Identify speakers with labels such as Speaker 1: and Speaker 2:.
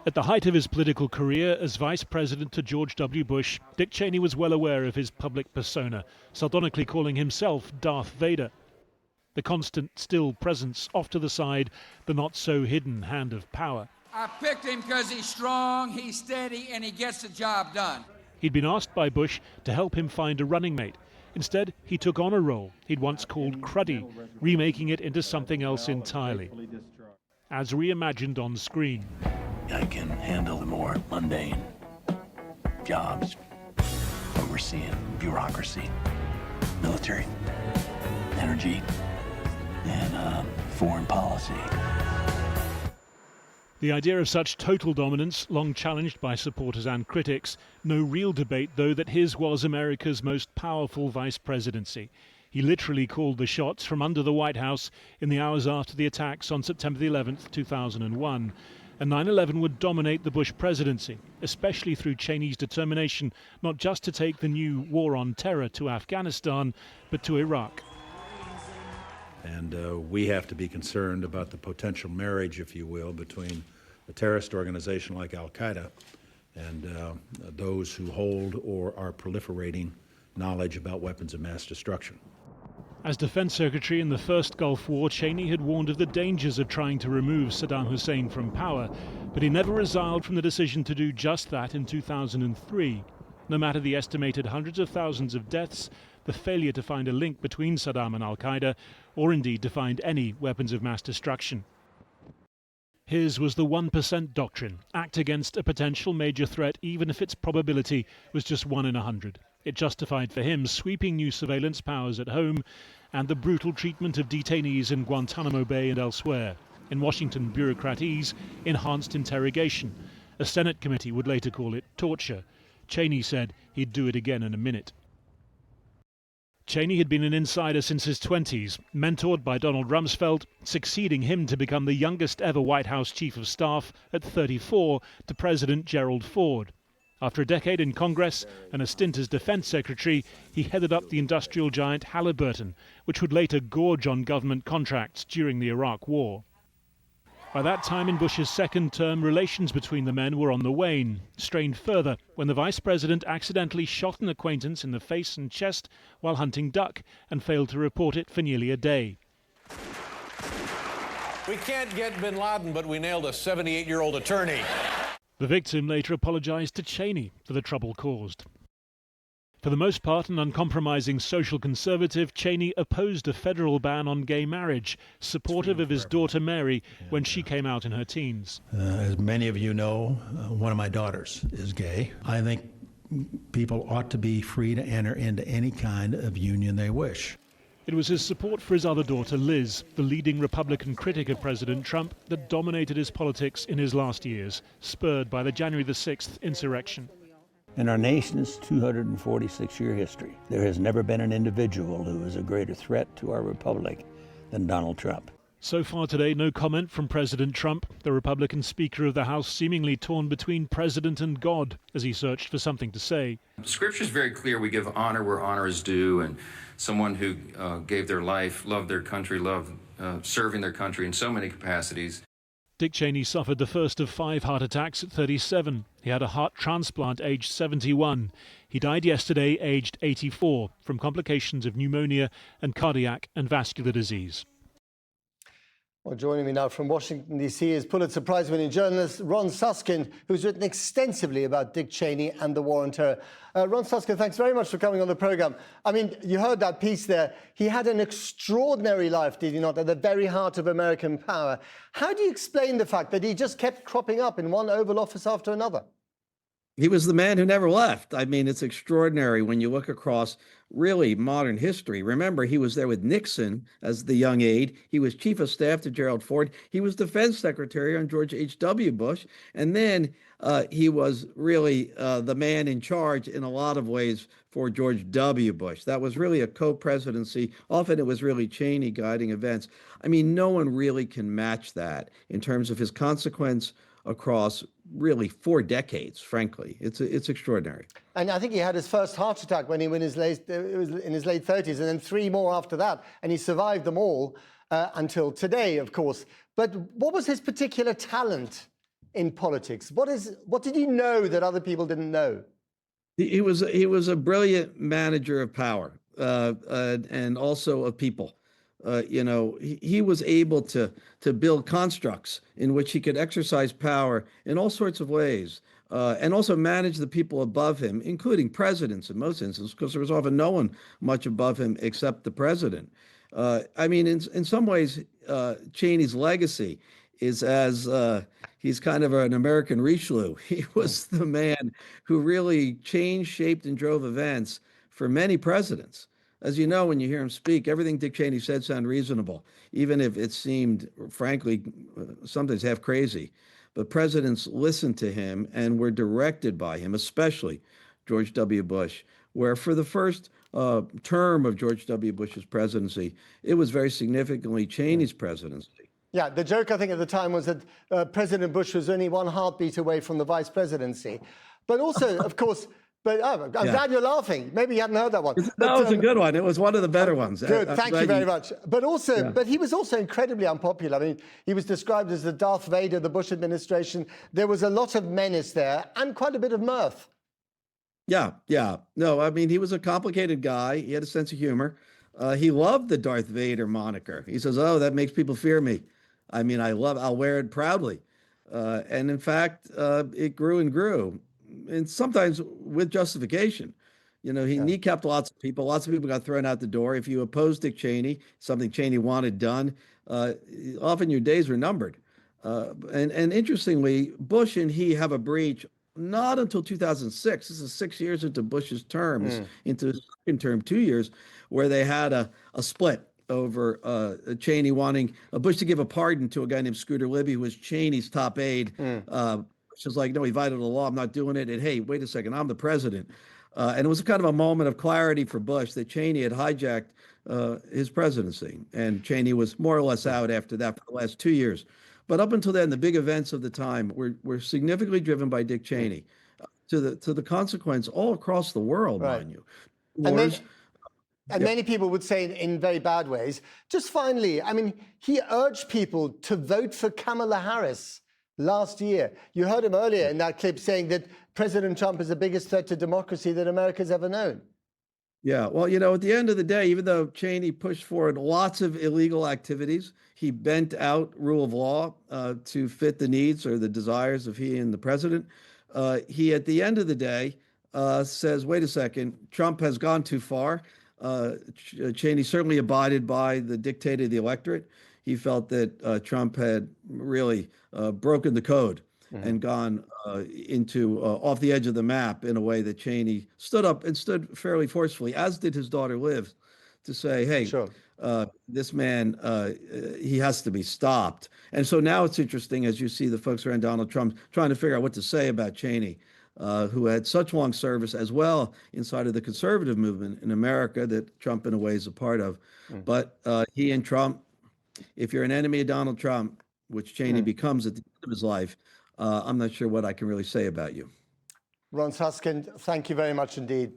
Speaker 1: At the height of his political career as vice president to George W. Bush, Dick Cheney was well aware of his public persona, sardonically calling himself Darth Vader. The constant, still presence off to the side, the not-so-hidden hand of power.
Speaker 2: I picked him because he's strong, he's steady, and he gets the job done.
Speaker 1: He'd been asked by Bush to help him find a running mate. Instead, he took on a role he'd once called cruddy, remaking it into something else entirely, as reimagined on screen.
Speaker 3: I can handle the more mundane jobs, overseeing bureaucracy, military, energy, and foreign policy.
Speaker 1: The idea of such total dominance, long challenged by supporters and critics. No real debate, though, that his was America's most powerful vice presidency. He literally called the shots from under the White House in the hours after the attacks on September the 11th, 2001. And 9/11 would dominate the Bush presidency, especially through Cheney's determination not just to take the new war on terror to Afghanistan, but to Iraq.
Speaker 4: And we have to be concerned about the potential marriage, if you will, between a terrorist organization like Al-Qaeda and those who hold or are proliferating knowledge about weapons of mass destruction.
Speaker 1: As Defense Secretary in the first Gulf War, Cheney had warned of the dangers of trying to remove Saddam Hussein from power, but he never resiled from the decision to do just that in 2003. No matter the estimated hundreds of thousands of deaths, the failure to find a link between Saddam and Al-Qaeda, or indeed to find any weapons of mass destruction. His was the 1% doctrine, act against a potential major threat even if its probability was just 1 in 100. It justified for him sweeping new surveillance powers at home and the brutal treatment of detainees in Guantanamo Bay and elsewhere. In Washington, bureaucratese enhanced interrogation. A Senate committee would later call it torture. Cheney said he'd do it again in a minute. Cheney had been an insider since his 20s, mentored by Donald Rumsfeld, succeeding him to become the youngest ever White House Chief of Staff at 34 to President Gerald Ford. After a decade in Congress and a stint as Defense Secretary, he headed up the industrial giant Halliburton, which would later gorge on government contracts during the Iraq War. By that time in Bush's second term, relations between the men were on the wane, strained further when the vice president accidentally shot an acquaintance in the face and chest while hunting duck and failed to report it for nearly a day.
Speaker 5: We can't get bin Laden, but we nailed a 78-year-old attorney.
Speaker 1: The victim later apologized to Cheney for the trouble caused. For the most part an uncompromising social conservative, Cheney opposed a federal ban on gay marriage, supportive of his daughter Mary when she came out in her teens.
Speaker 6: As many of you know, one of my daughters is gay. I think people ought to be free to enter into any kind of union they wish.
Speaker 1: It was his support for his other daughter Liz, the leading Republican critic of President Trump, that dominated his politics in his last years, spurred by the January the 6th insurrection.
Speaker 3: In our nation's 246-year history, there has never been an individual who is a greater threat to our republic than Donald Trump.
Speaker 1: So far today, no comment from President Trump, the Republican Speaker of the House seemingly torn between President and God as he searched for something to say.
Speaker 7: Scripture is very clear. We give honor where honor is due, and someone who gave their life, loved their country, loved serving their country in so many capacities.
Speaker 1: Dick Cheney suffered the first of 5 heart attacks at 37. He had a heart transplant aged 71. He died yesterday aged 84 from complications of pneumonia and cardiac and vascular disease.
Speaker 8: Well, joining me now from Washington, D.C. is Pulitzer Prize-winning journalist Ron Suskind, who's written extensively about Dick Cheney and the war on terror. Ron Suskind, thanks very much for coming on the programme. I mean, you heard that piece there. He had an extraordinary life, did he not, at the very heart of American power. How do you explain the fact that he just kept cropping up in one Oval Office after another?
Speaker 9: He was the man who never left. I mean, it's extraordinary when you look across really modern history. Remember, he was there with Nixon as the young aide. He was chief of staff to Gerald Ford. He was defense secretary on George H.W. Bush. And then he was really the man in charge in a lot of ways for George W. Bush. That was really a co-presidency. Often it was really Cheney guiding events. I mean, no one really can match that in terms of his consequence across really 4 decades, frankly. It's extraordinary.
Speaker 8: And I think he had his first heart attack when he was in his late 30s, and then 3 more after that, and he survived them all until today, of course. But what was his particular talent? in politics? What did he know that other people didn't know?
Speaker 9: He was a brilliant manager of power and also of people. He was able to build constructs in which he could exercise power in all sorts of ways, and also manage the people above him, including presidents in most instances, because there was often no one much above him except the president. I mean, in some ways, Cheney's legacy is as he's kind of an American Richelieu. He was the man who really changed, shaped, and drove events for many presidents. As you know, when you hear him speak, everything Dick Cheney said sounded reasonable, even if it seemed, frankly, sometimes half crazy. But presidents listened to him and were directed by him, especially George W. Bush, where for the first term of George W. Bush's presidency, it was very significantly Cheney's presidency.
Speaker 8: Yeah, the joke, I think, at the time was that President Bush was only one heartbeat away from the vice presidency. But also, of course, I'm glad you're laughing. Maybe you hadn't heard that one.
Speaker 9: That was a good one. It was one of the better ones.
Speaker 8: Good, thank you very much. But also, but he was also incredibly unpopular. I mean, he was described as the Darth Vader of the Bush administration. There was a lot of menace there and quite a bit of mirth.
Speaker 9: Yeah. No, I mean, he was a complicated guy. He had a sense of humor. He loved the Darth Vader moniker. He says, "Oh, that makes people fear me. I mean, I'll wear it proudly." And in fact, it grew and grew, and sometimes with justification. He kneecapped lots of people. Lots of people got thrown out the door. If you opposed Dick Cheney, something Cheney wanted done, often your days were numbered. And interestingly, Bush and he have a breach not until 2006. This is 6 years into Bush's terms, into his second term, 2 years, where they had a split over Cheney wanting Bush to give a pardon to a guy named Scooter Libby, who was Cheney's top aide. Bush was like, "No, he violated the law. I'm not doing it." And hey, wait a second, I'm the president. And it was kind of a moment of clarity for Bush that Cheney had hijacked his presidency. And Cheney was more or less out after that for the last 2 years. But up until then, the big events of the time were significantly driven by Dick Cheney, to the consequence all across the world, mind you. Wars,
Speaker 8: and many people would say in very bad ways. Just finally, I mean, he urged people to vote for Kamala Harris last year. You heard him earlier in that clip saying that President Trump is the biggest threat to democracy that America's ever known.
Speaker 9: Yeah, well, at the end of the day, even though Cheney pushed forward lots of illegal activities, he bent out rule of law to fit the needs or the desires of he and the president. He, at the end of the day, says, wait a second, Trump has gone too far. Cheney certainly abided by the dictate of the electorate. He felt that Trump had really broken the code and gone into off the edge of the map in a way that Cheney stood up and stood fairly forcefully, as did his daughter Liv, to say, hey, this man, he has to be stopped. And so now it's interesting as you see the folks around Donald Trump trying to figure out what to say about Cheney, who had such long service as well inside of the conservative movement in America that Trump in a way is a part of. But he and Trump, if you're an enemy of Donald Trump, which Cheney becomes at the end of his life, I'm not sure what I can really say about you.
Speaker 8: Ron Suskind, thank you very much indeed.